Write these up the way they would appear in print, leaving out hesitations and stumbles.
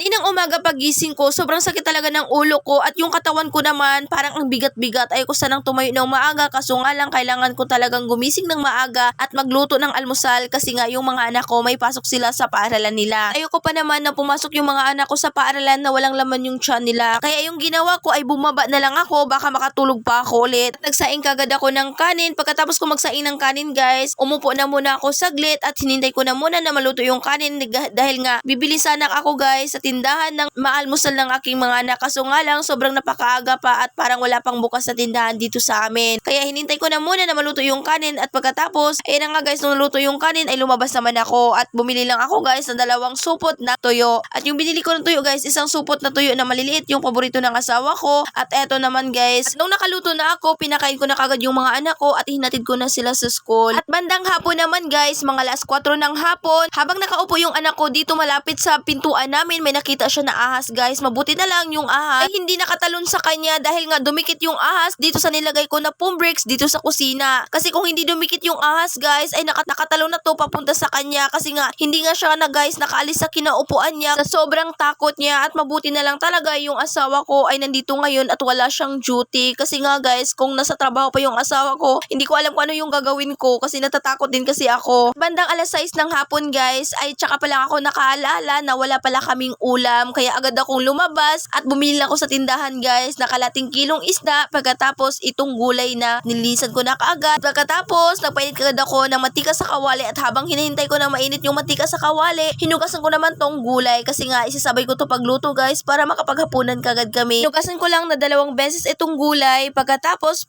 Kaninang umaga pagising ko, sobrang sakit talaga ng ulo ko at yung katawan ko naman parang ang bigat-bigat. Ayoko sanang tumayo ng maaga kaso nga lang kailangan ko talagang gumising ng maaga at magluto ng almusal kasi nga yung mga anak ko may pasok sila sa paaralan nila. Ayoko pa naman na pumasok yung mga anak ko sa paaralan na walang laman yung tiyan nila. Kaya yung ginawa ko ay bumaba na lang ako, baka makatulog pa ako ulit. At nagsaing kagad ako ng kanin. Pagkatapos ko magsaing ng kanin guys, umupo na muna ako saglit at hinintay ko na muna na maluto yung kanin dahil nga bibili sana ako guys sa tindahan ng maalmusal ng aking mga anak. Kaso nga lang sobrang napakaaga pa at parang wala pang bukas sa tindahan dito sa amin. Kaya hinintay ko na muna na maluto yung kanin at pagkatapos, ayun na nga guys, nung naluto yung kanin ay lumabas naman ako at bumili lang ako guys ng 2 supot na tuyo. At yung binili ko ng tuyo guys, isang supot na tuyo na maliliit, yung paborito ng asawa ko. At eto naman guys, nung nakaluto na ako, pinakain ko na kagad yung mga anak ko at hinatid ko na sila sa school. At bandang hapon naman guys, mga 4:00 ng hapon, habang nakaupo yung anak ko dito malapit sa pintuan namin, may nakita siya na ahas guys. Mabuti na lang yung ahas ay hindi nakatalon sa kanya dahil nga dumikit yung ahas dito sa nilagay ko na foam bricks dito sa kusina. Kasi kung hindi dumikit yung ahas guys, ay nakatalon na to papunta sa kanya kasi nga hindi nga siya na guys nakaalis sa kinaupuan niya sa sobrang takot niya. At mabuti na lang talaga yung asawa ko ay nandito ngayon at wala siyang duty kasi nga guys, kung nasa trabaho pa yung asawa ko, hindi ko alam kung ano yung gagawin ko kasi natatakot din kasi ako. Bandang 6:00 ng hapon guys, ay tsaka pa lang ako nakaalala na wala pala kaming ulam, kaya agad akong lumabas at bumili lang ako sa tindahan guys na kalating kilong isda, pagkatapos itong gulay na nilinisan ko na kaagad. Pagkatapos nagpainit agad ako ng mantika sa kawali at habang hinihintay ko na mainit yung mantika sa kawali, hinugasan ko naman tong gulay kasi nga isasabay ko to pagluto guys para makapaghapunan kagad kami. Hinugasan ko lang na 2 beses itong gulay, pagkatapos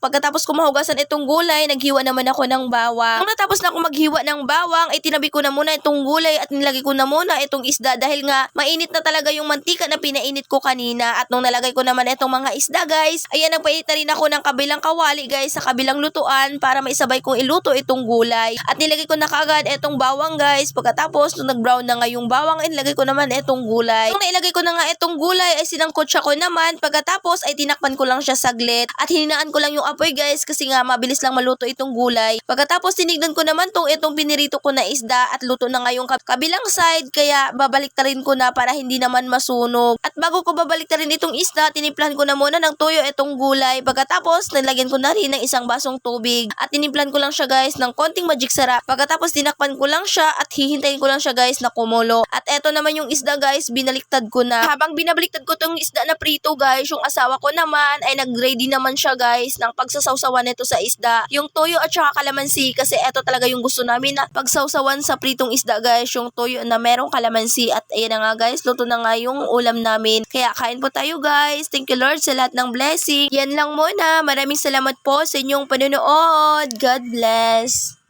ko mahugasan itong gulay, naghiwa naman ako ng bawang. Nung natapos na ako maghiwa ng bawang, ay tinabi ko na muna itong gulay at nilagay ko na muna itong isda dahil nga mainit na talaga yung mantika na pinainit ko kanina. At nung nalagay ko naman itong mga isda guys, ayan, nagpainit na rin ako ng kabilang kawali guys sa kabilang lutuan para maisabay kong iluto itong gulay. At nilagay ko na kaagad itong bawang guys. Pagkatapos nung nag-brown na nga yung bawang, nilagay ko naman itong gulay. Nung nailagay ko na nga itong gulay ay sinangkot siya ko naman. Pagkatapos ay tinakpan ko lang siya saglit at hininaan ko lang yung apoy guys kasi nga mabilis lang maluto itong gulay. Pagkatapos tinignan ko naman itong pinirito ko na isda at luto na nga yung kabilang side, kaya babalik ta rin ko na para hindi naman masunog. At bago ko babalik ta rin itong isda, tinimplahan ko na muna ng toyo itong gulay. Pagkatapos nilagyan ko na rin ng 1 basong tubig at tinimplahan ko lang siya guys ng konting magic sarap. Pagkatapos tinakpan ko lang siya at hihintayin ko lang siya guys na kumulo. At eto naman yung isda guys, binaliktad ko na. Habang binabaliktad ko tong isda na prito guys, yung asawa ko naman ay nag-ready naman siya guys ng pagsasawsawan nito sa isda, yung toyo at saka kalamansi, kasi eto talaga yung gusto namin na pagsawsawan sa pritong isda guys, yung toyo na merong kalamansi. At ayan na nga guys, luto na nga yung ulam namin, kaya kain po tayo guys. Thank you Lord sa lahat ng blessing. Yan lang muna, maraming salamat po sa inyong panonood. God bless.